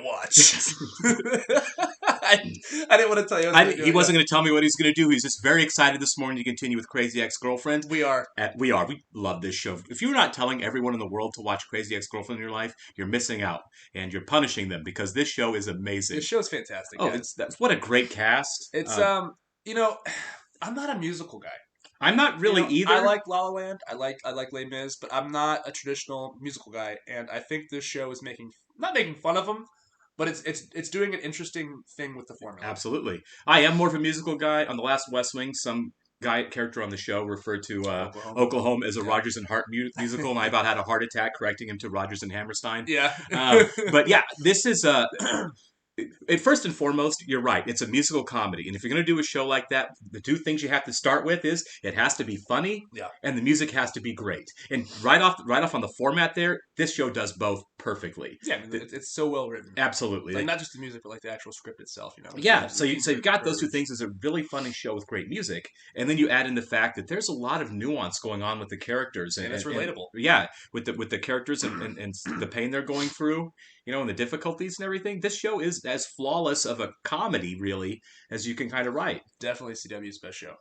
watch. I didn't want to tell you. He wasn't going to tell me what he's going to do. He's just very excited this morning to continue with Crazy Ex-Girlfriend. We are. We love this show. If you're not telling everyone in the world to watch Crazy Ex-Girlfriend in your life, you're missing out. And you're punishing them because this show is amazing. This show's fantastic. Oh, what a great cast. It's, you know, I'm not a musical guy. I'm not really either. I like La La Land. I like Les Mis, but I'm not a traditional musical guy. And I think this show is not making fun of them, but it's doing an interesting thing with the formula. Absolutely. I am more of a musical guy. On the last West Wing, some character on the show referred to Oklahoma as a Rodgers and Hart musical, and I about had a heart attack correcting him to Rodgers and Hammerstein. Yeah. But yeah, this is first and foremost, you're right. It's a musical comedy, and if you're going to do a show like that, the two things you have to start with is it has to be funny, and the music has to be great. And right off on the format there, this show does both perfectly. Yeah, it's so well written. Absolutely, like not just the music, but like the actual script itself. Yeah, so you've got those two things as a really funny show with great music, and then you add in the fact that there's a lot of nuance going on with the characters, and it's relatable. With the characters and the pain they're going through, and the difficulties and everything. This show is as flawless of a comedy, really, as you can kind of write. Definitely CW's best show.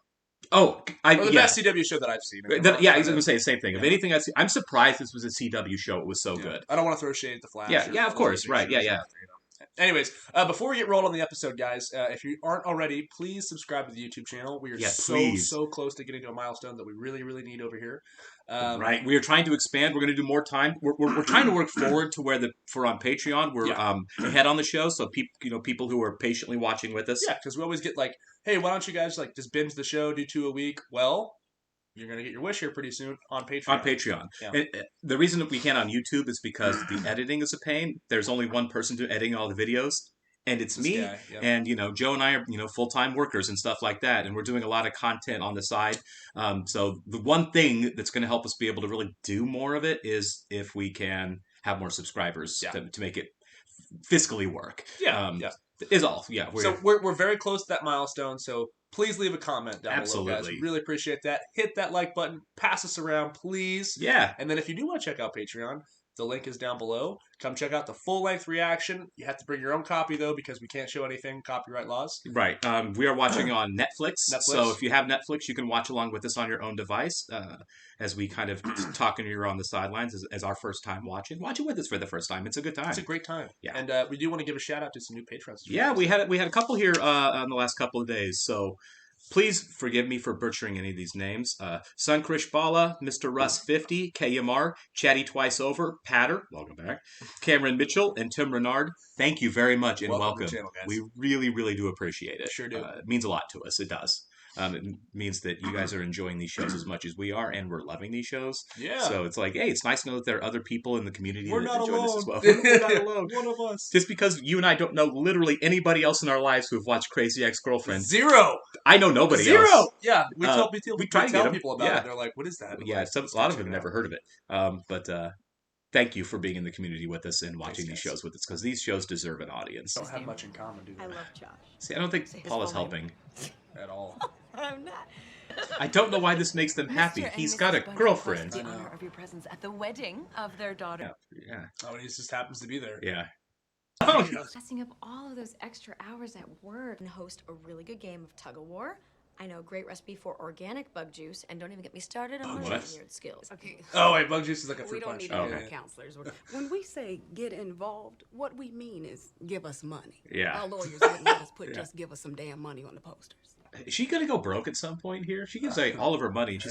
Oh, the best CW show that I've seen. I was going to say the same thing. Of anything I've seen, I'm surprised this was a CW show. It was so good. I don't want to throw shade at the Flash. Yeah, of course. Right, yeah. Anyways, before we get rolled on the episode, guys, if you aren't already, please subscribe to the YouTube channel. We are so close to getting to a milestone that we really, really need over here. Right, we are trying to expand. We're going to do more time. We're trying to work forward to where for on Patreon we're ahead on the show. So people who are patiently watching with us. Yeah, because we always get like, hey, why don't you guys just binge the show, do 2 a week? Well, you're going to get your wish here pretty soon on Patreon. Yeah. And the reason that we can't on YouTube is because the editing is a pain. There's only one person editing all the videos. And it's me, and Joe and I are full-time workers and stuff like that, and we're doing a lot of content on the side. So the one thing that's going to help us be able to really do more of it is if we can have more subscribers to make it fiscally work. Is all. Yeah. We're very close to that milestone. So please leave a comment down below, guys. Really appreciate that. Hit that like button. Pass us around, please. Yeah. And then if you do want to check out Patreon, the link is down below. Come check out the full-length reaction. You have to bring your own copy, though, because we can't show anything, copyright laws. Right. We are watching on Netflix. So if you have Netflix, you can watch along with us on your own device as we kind of talk and you're on the sidelines as our first time watching. Watch it with us for the first time. It's a good time. It's a great time. Yeah. And we do want to give a shout-out to some new patrons. Yeah, we had a couple here in the last couple of days, so... Please forgive me for butchering any of these names. Sunkrish Bala, Mr. Russ 50, KMR, Chatty Twice Over, Patter, welcome back, Cameron Mitchell, and Tim Renard. Thank you very much and welcome. To the channel, guys. We really, really do appreciate it. Sure do. It means a lot to us. It does. It means that you guys are enjoying these shows as much as we are, and we're loving these shows. Yeah. So it's like, hey, it's nice to know that there are other people in the community that enjoy this as well. We're not alone. One of us. Just because you and I don't know literally anybody else in our lives who have watched Crazy Ex-Girlfriend. Zero. I know nobody else. Yeah. We try to tell people about it. They're like, what is that? Yeah. A lot of them have never heard of it. But thank you for being in the community with us and watching these shows with us, because these shows deserve an audience. Don't have much in common, do they? I love Josh. See, I don't think Paul is helping. At all. I'm not. I don't know why this makes them happy. He's got a girlfriend. The honor of your presence at the wedding of their daughter. Yeah. Oh, he just happens to be there. Yeah. Passing up all of those extra hours at work and host a really good game of tug of war. I know a great recipe for organic bug juice, and don't even get me started on my weird skills. Okay. Oh, wait, bug juice is like a fruit We don't punch. need any counselors. When we say get involved, what we mean is give us money. Yeah. Our lawyers wouldn't let us put just give us some damn money on the posters. Is she gonna go broke at some point here? She gives all of her money, and she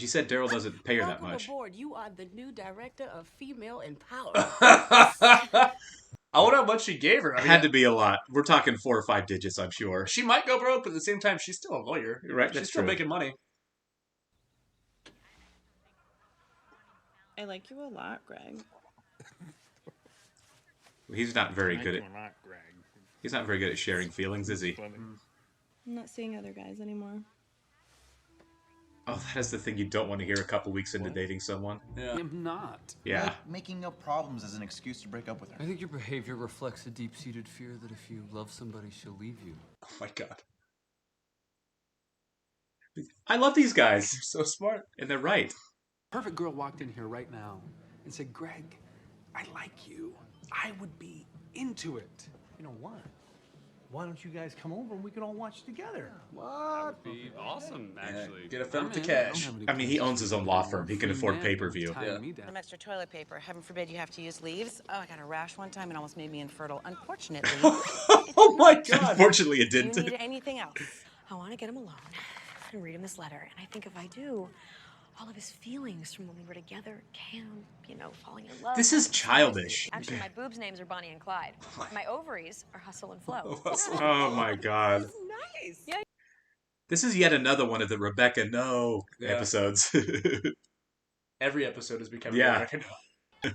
said Daryl doesn't pay her that much. Welcome aboard. You are the new director of female empowerment. I wonder how much she gave her. Had to be a lot. We're talking 4 or 5 digits, I'm sure. She might go broke, but at the same time, she's still a lawyer. Right, she's still making money. I like you a lot, Greg. He's not very good at. He's not very good at sharing feelings, is he? I'm not seeing other guys anymore. Oh, that is the thing you don't want to hear a couple weeks into dating someone. Yeah. I'm not. Yeah. Like making up problems as an excuse to break up with her. I think your behavior reflects a deep-seated fear that if you love somebody, she'll leave you. Oh my god. I love these guys. They're so smart. And they're right. Perfect girl walked in here right now and said, Greg, I like you. I would be into it. You know what? Why don't you guys come over and we can all watch together? What? That would be awesome, actually. Yeah, get a film to cash. I mean, he owns his own law firm. He can afford pay-per-view. Yeah. Some extra toilet paper. Heaven forbid you have to use leaves. Oh, I got a rash one time and almost made me infertile. Unfortunately. Oh my God. Unfortunately, it didn't. Do you need anything else? I want to get him alone and read him this letter. And I think if I do, all of his feelings from when we were together can, you know, falling in love. This is childish. Actually, my boobs' names are Bonnie and Clyde. My ovaries are Hustle and Flow. Oh my God. Nice. Yeah. This is yet another one of the Rebecca No episodes. Every episode is becoming Rebecca No.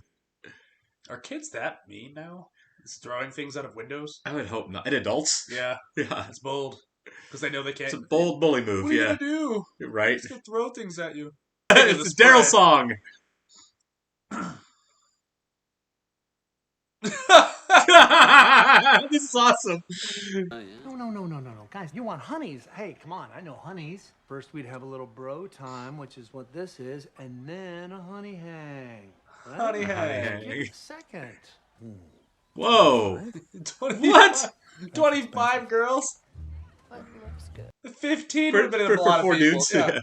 Are kids that mean now? It's throwing things out of windows? I would hope not. And adults? Yeah. Yeah. It's bold. Because they know they can't. It's a bold bully move, What are you yeah. gonna do? Right? Just gonna throw things at you. It's the Daryl song. This is awesome. No. Guys, you want honeys. Hey, come on, I know honeys. First we'd have a little bro time, which is what this is, and then a honey hang. Right? Honey hang. Give it a second. Whoa. 25, What? 25 girls? What looks good? 15 would have been a For lot four of people. dudes. Yeah.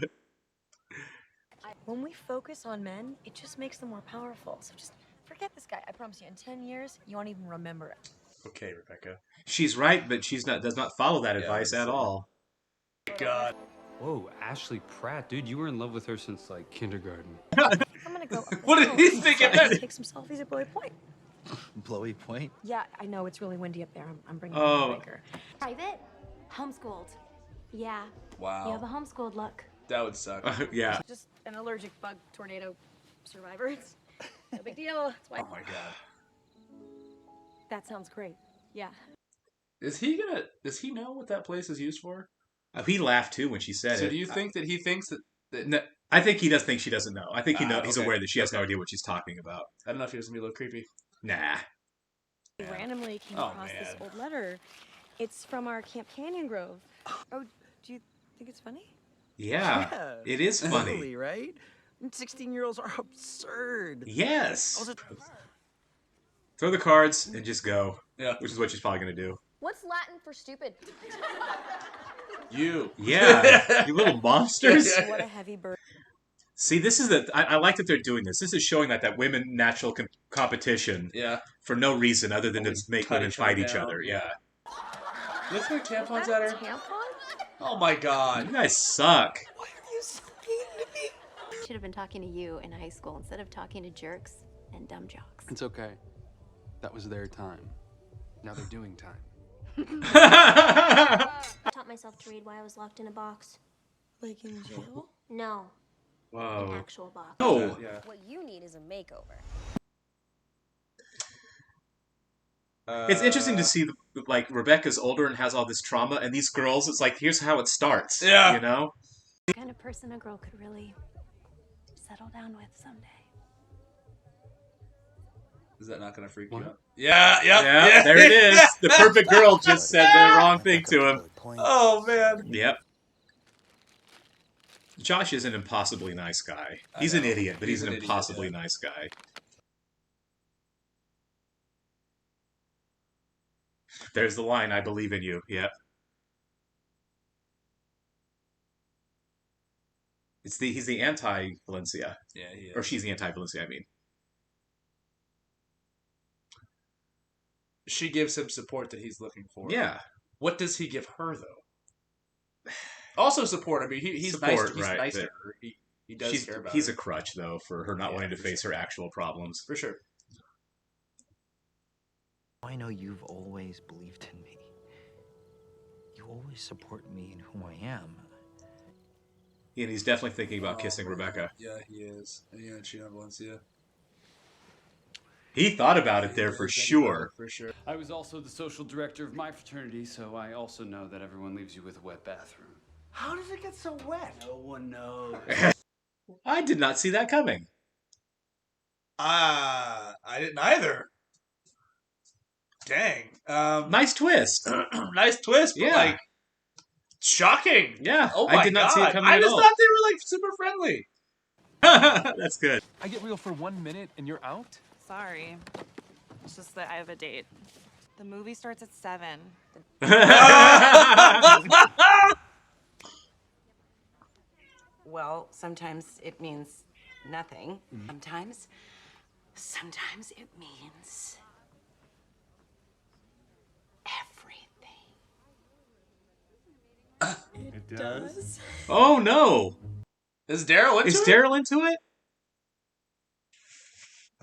When we focus on men, it just makes them more powerful. So just forget this guy. I promise you, in 10 years, you won't even remember it. Okay, Rebecca. She's right, but she's not. Does not follow that advice at all. God. Whoa, Ashley Pratt, dude, you were in love with her since like kindergarten. I'm gonna go. What did he think of that? Take some selfies at Blowy Point. Blowy Point? Yeah, I know it's really windy up there. I'm bringing Oh. a breaker. Private? Homeschooled. Yeah. Wow. You have a homeschooled look. That would suck. Yeah. Just an allergic bug tornado survivor. It's no big deal. That's why. Oh my God. That sounds great. Yeah. Does he know what that place is used for? He laughed too when she said it. So do you think that he thinks that No, I think he does think she doesn't know. I think he's okay. aware that she has no idea what she's talking about. I don't know if he was gonna be a little creepy. Nah. We randomly came Oh, across this man. old letter. It's from our Camp Canyon Grove. Oh, do you think it's funny? Yeah. It is funny. Totally, right? 16-year-olds are absurd. Yes. Throw the cards and just go. Yeah. Which is what she's probably going to do. What's Latin for stupid? You. Yeah. You little monsters. What a heavy burden. See, this is I like that they're doing this. This is showing that women natural competition Yeah. for no reason other than Always to make cut women each other fight each down. other. Yeah. Look for tampons Is at that a her. tampon? Oh my God. You guys suck. Should have been talking to you in high school instead of talking to jerks and dumb jocks. It's okay. That was their time. Now they're doing time. I taught myself to read while I was locked in a box. Like in jail? No, an Whoa. actual box. Oh. Yeah. What you need is a makeover. It's interesting to see, like, Rebecca's older and has all this trauma, and these girls, it's like, here's how it starts. Yeah. You know? The kind of person a girl could really settle down with someday. Is that not gonna freak What? you out? Yeah. Yeah, there it is. The perfect girl just said the wrong thing to him. Oh man. Yep. Josh is an impossibly nice guy. He's an idiot, but he's an idiot, impossibly yeah. nice guy. There's the line, I believe in you. Yep. He's the anti-Valencia. Yeah, he is. Or she's the anti-Valencia, I mean. She gives him support that he's looking for. Yeah. What does he give her though? Also support. I mean, he's Support, nice. He's right, nice to but her. He does care about He's her. a crutch, though, for her not Yeah, wanting to for face sure. her actual problems. For sure. I know you've always believed in me. You always support me in who I am. And he's definitely thinking about kissing Rebecca. Yeah, he is. Yeah, Gina Valencia. He thought about it there for sure. For sure. I was also the social director of my fraternity, so I also know that everyone leaves you with a wet bathroom. How does it get so wet? No one knows. I did not see that coming. I didn't either. Dang. Nice twist. Nice twist, but Yeah. like shocking. Yeah. Oh my I did not see it God. coming I at just all. thought they were like super friendly. That's good. I get real for 1 minute and you're out? Sorry. It's just that I have a date. The movie starts at 7. Well, sometimes it means nothing. Sometimes it means everything. It does? Oh, no. Is Daryl into it? Is Daryl into it?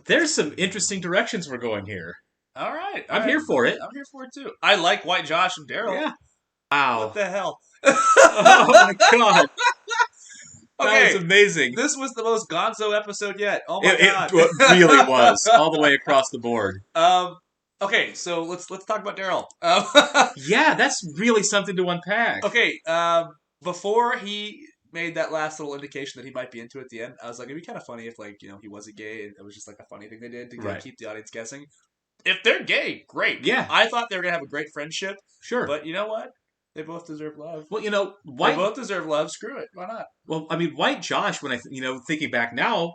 There's some interesting directions we're going here. All right. I'm here for it. I'm here for it, too. I like White Josh and Daryl. Yeah. Wow. What the hell? Oh, my God. That Okay, was amazing. This was the most gonzo episode yet. Oh my god. It really was. All the way across the board. Okay, so let's talk about Daryl. Yeah, that's really something to unpack. Okay, before he made that last little indication that he might be into it at the end, I was like, it'd be kind of funny if, like, you know, he wasn't gay and it was just like a funny thing they did to keep the audience guessing. If they're gay, great. Yeah. I thought they were gonna have a great friendship. Sure. But you know what? They both deserve love. Well, you know, they both deserve love. Screw it. Why not? Well, I mean, White Josh, when thinking back now,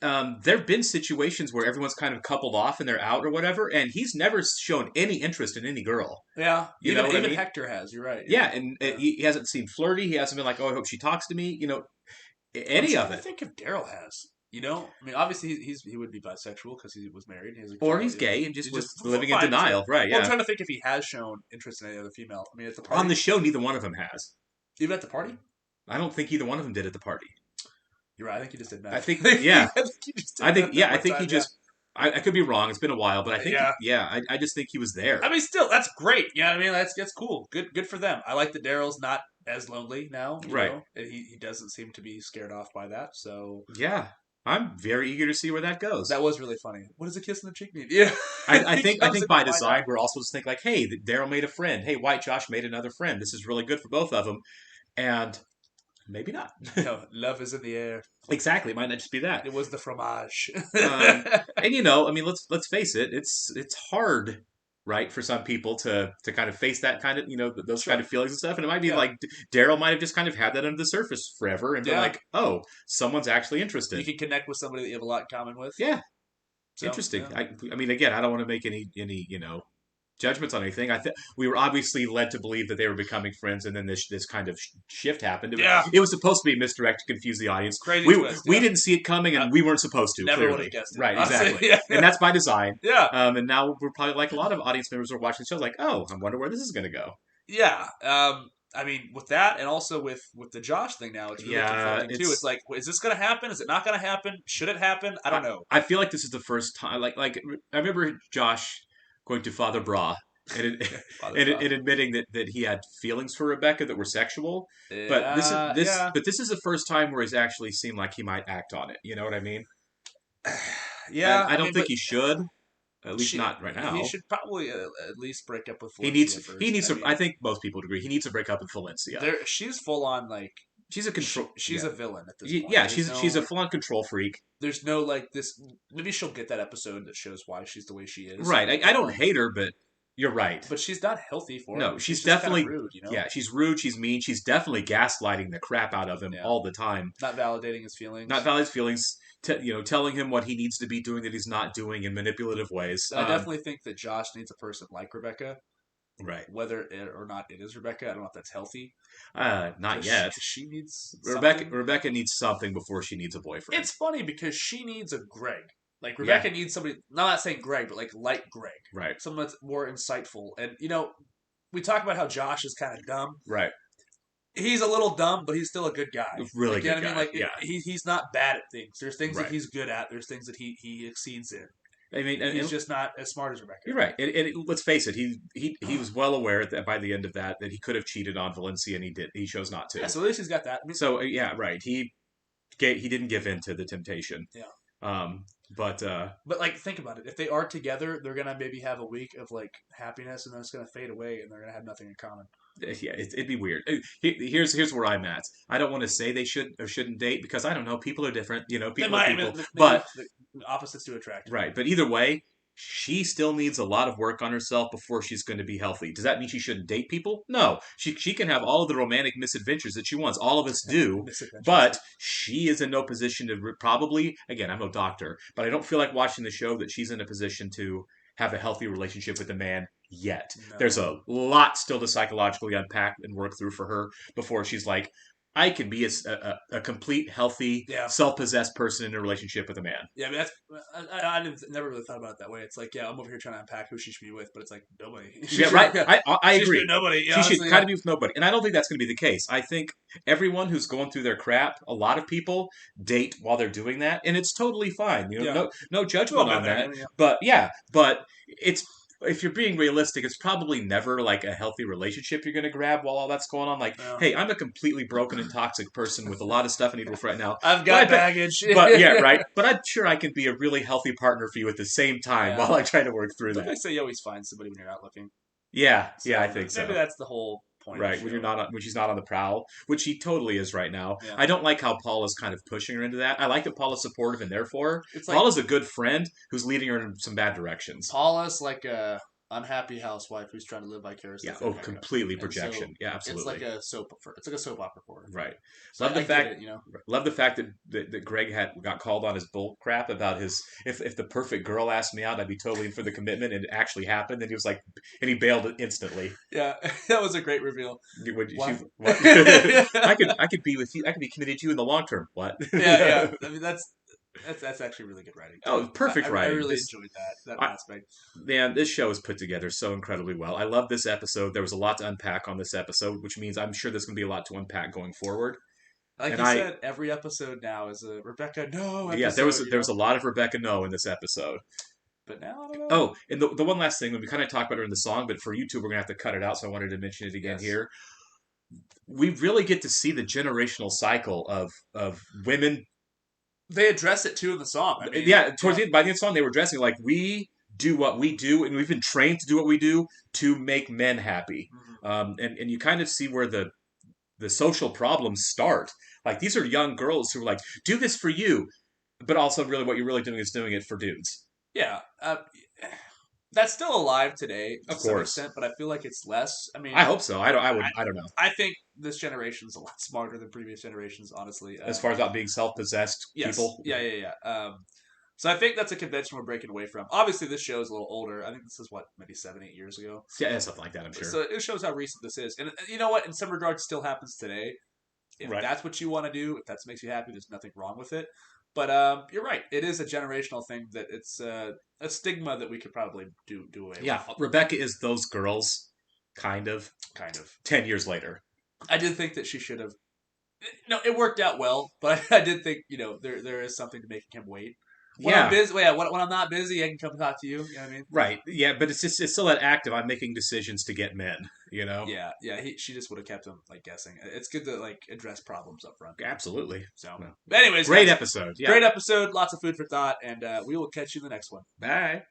there have been situations where everyone's kind of coupled off and they're out or whatever, and he's never shown any interest in any girl. Yeah. You know what I mean? Hector has. You're right. Yeah, and he hasn't seemed flirty. He hasn't been like, oh, I hope she talks to me. You know, any of it. I think if Daryl has. You know, I mean, obviously he would be bisexual because he was married. Or he's gay and just was living in denial, right? Yeah. Well, I'm trying to think if he has shown interest in any other female. I mean, at the party. On the show, neither one of them has. Even at the party? I don't think either one of them did at the party. You're right. I think he just did that. I think, yeah. I think he just. I could be wrong. It's been a while, but I think, I just think he was there. I mean, still, that's great. Yeah, I mean, that's cool. Good for them. I like that Daryl's not as lonely now. Right. Know? He doesn't seem to be scared off by that. So yeah. I'm very eager to see where that goes. That was really funny. What does a kiss in the cheek mean? Yeah, I think by design we're also just think like, hey, Daryl made a friend. Hey, White Josh made another friend. This is really good for both of them, and maybe not. No, love is in the air. Exactly, it might not just be that. It was the fromage. And you know, I mean, let's face it. It's hard. Right, for some people to kind of face that kind of, you know, those kind of feelings and stuff. And it might be like Daryl might have just kind of had that under the surface forever and be like, oh, someone's actually interested. You can connect with somebody that you have a lot in common with. Yeah. So, interesting. Yeah. I mean, again, I don't want to make any you know, judgments on anything. We were obviously led to believe that they were becoming friends, and then this kind of shift happened. It was supposed to be misdirect to confuse the audience. Crazy twist, we didn't see it coming, and we weren't supposed to. Never would have guessed it. Right, exactly. And that's by design. Yeah. And now we're probably like a lot of audience members who are watching the show, like, oh, I wonder where this is going to go. Yeah. I mean, with that, and also with the Josh thing now, it's really confronting too. It's like, is this going to happen? Is it not going to happen? Should it happen? I don't know. I feel like this is the first time. Like I remember Josh going to Father Bra and admitting that he had feelings for Rebecca that were sexual. But this is the first time where he's actually seemed like he might act on it. You know what I mean? Yeah. And I don't think he should. At least not right now. He should probably at least break up with Valencia. He needs to. I think most people would agree. He needs to break up with Valencia. She's full on like. She's a control. She's a villain at this point. Yeah, she's a full on control freak. There's no like this. Maybe she'll get that episode that shows why she's the way she is. Right. I don't hate her, but you're right. But she's not healthy for him. No, she's definitely rude. You know? Yeah, she's rude. She's mean. She's definitely gaslighting the crap out of him all the time. Not validating his feelings. Not validating his feelings. Telling him what he needs to be doing that he's not doing in manipulative ways. I definitely think that Josh needs a person like Rebecca. Right. Whether or not it is Rebecca, I don't know if that's healthy. Not yet. She needs Rebecca needs something before she needs a boyfriend. It's funny because she needs a Greg. Like Rebecca needs somebody. I'm not saying Greg, but like Greg. Right. Someone that's more insightful. And we talk about how Josh is kind of dumb. Right. He's a little dumb, but he's still a good guy. Really good guy. I mean? Like, he's not bad at things. There's things that he's good at. There's things that he exceeds in. I mean, he's just not as smart as Rebecca. You're right. And let's face it, he was well aware that by the end of that he could have cheated on Valencia, and he did. He chose not to. Yeah, so at least he's got that. So yeah, right. He didn't give in to the temptation. Yeah. But like, think about it. If they are together, they're gonna maybe have a week of like happiness, and then it's gonna fade away, and they're gonna have nothing in common. Yeah, it'd be weird. Here's where I'm at. I don't want to say they should or shouldn't date because I don't know. People are different. People are people. But opposites do attract. Right. But either way, she still needs a lot of work on herself before she's going to be healthy. Does that mean she shouldn't date people? No. She can have all of the romantic misadventures that she wants. All of us do. But she is in no position to probably, again, I'm no doctor, but I don't feel like watching the show that she's in a position to have a healthy relationship with a man yet. No. There's a lot still to psychologically unpack and work through for her before she's like, I can be a complete, healthy, self-possessed person in a relationship with a man. Yeah, I mean, I never really thought about it that way. It's like, yeah, I'm over here trying to unpack who she should be with, but it's like, nobody. Right. I agree. Should nobody. She should kind of be with nobody. And I don't think that's going to be the case. I think everyone who's going through their crap, a lot of people date while they're doing that, and it's totally fine. No judgment on that. But it's... If you're being realistic, it's probably never like a healthy relationship you're going to grab while all that's going on. Like, hey, I'm a completely broken and toxic person with a lot of stuff I need to work right now. I've got baggage. But yeah, right. But I'm sure I can be a really healthy partner for you at the same time while I try to work through that. I say you always find somebody when you're out looking. Yeah, I think so. Maybe that's the whole point. Right, when she's not on the prowl, which she totally is right now. Yeah. I don't like how Paula's kind of pushing her into that. I like that Paula's supportive and there for her. Paula's a good friend who's leading her in some bad directions. Paula's like a unhappy housewife who's trying to live vicariously. Yeah. Completely projection. So absolutely. It's like a soap opera for her. Right. So love the fact that Greg got called on his bull crap about his if the perfect girl asked me out, I'd be totally in for the commitment, and it actually happened. And he was like, and he bailed instantly. Yeah, that was a great reveal. What? I could be with you. I could be committed to you in the long term. What? Yeah. I mean that's actually really good writing. Oh, perfect writing. I really enjoyed that aspect. Man, this show is put together so incredibly well. I love this episode. There was a lot to unpack on this episode, which means I'm sure there's going to be a lot to unpack going forward. Like you said, every episode now is a Rebecca No episode. Yeah, there was a lot of Rebecca No in this episode. But now, I don't know. Oh, and the one last thing, when we kind of talked about her in the song, but for YouTube, we're going to have to cut it out, so I wanted to mention it again here. We really get to see the generational cycle of women. They address it too in the song. I mean, by the end of the song, they were addressing like we do what we do, and we've been trained to do what we do to make men happy. Mm-hmm. And you kind of see where the social problems start. Like these are young girls who are like, do this for you, but also really what you're really doing is doing it for dudes. Yeah. That's still alive today to some extent, but I feel like it's less. I mean, I hope so. I don't know. I think this generation's a lot smarter than previous generations, honestly. As far as not being self-possessed people. Yeah. So I think that's a convention we're breaking away from. Obviously, this show is a little older. I think this is maybe 7-8 years ago. Yeah, something like that, I'm sure. So it shows how recent this is. And you know what? In some regards, still happens today. If that's what you want to do, if that makes you happy, there's nothing wrong with it. But you're right. It is a generational thing that it's a stigma that we could probably do away with. Yeah, Rebecca is those girls, kind of. 10 years later. I did think that she should have. No, it worked out well, but I did think there is something to making him wait. When I'm busy, when I'm not busy, I can come talk to you. You know what I mean? Right. Yeah, but it's still that act of I'm making decisions to get men. You know? Yeah. She just would have kept him guessing. It's good to address problems up front. Absolutely. So, anyways, great episode. Yeah. Great episode. Lots of food for thought, and we will catch you in the next one. Bye.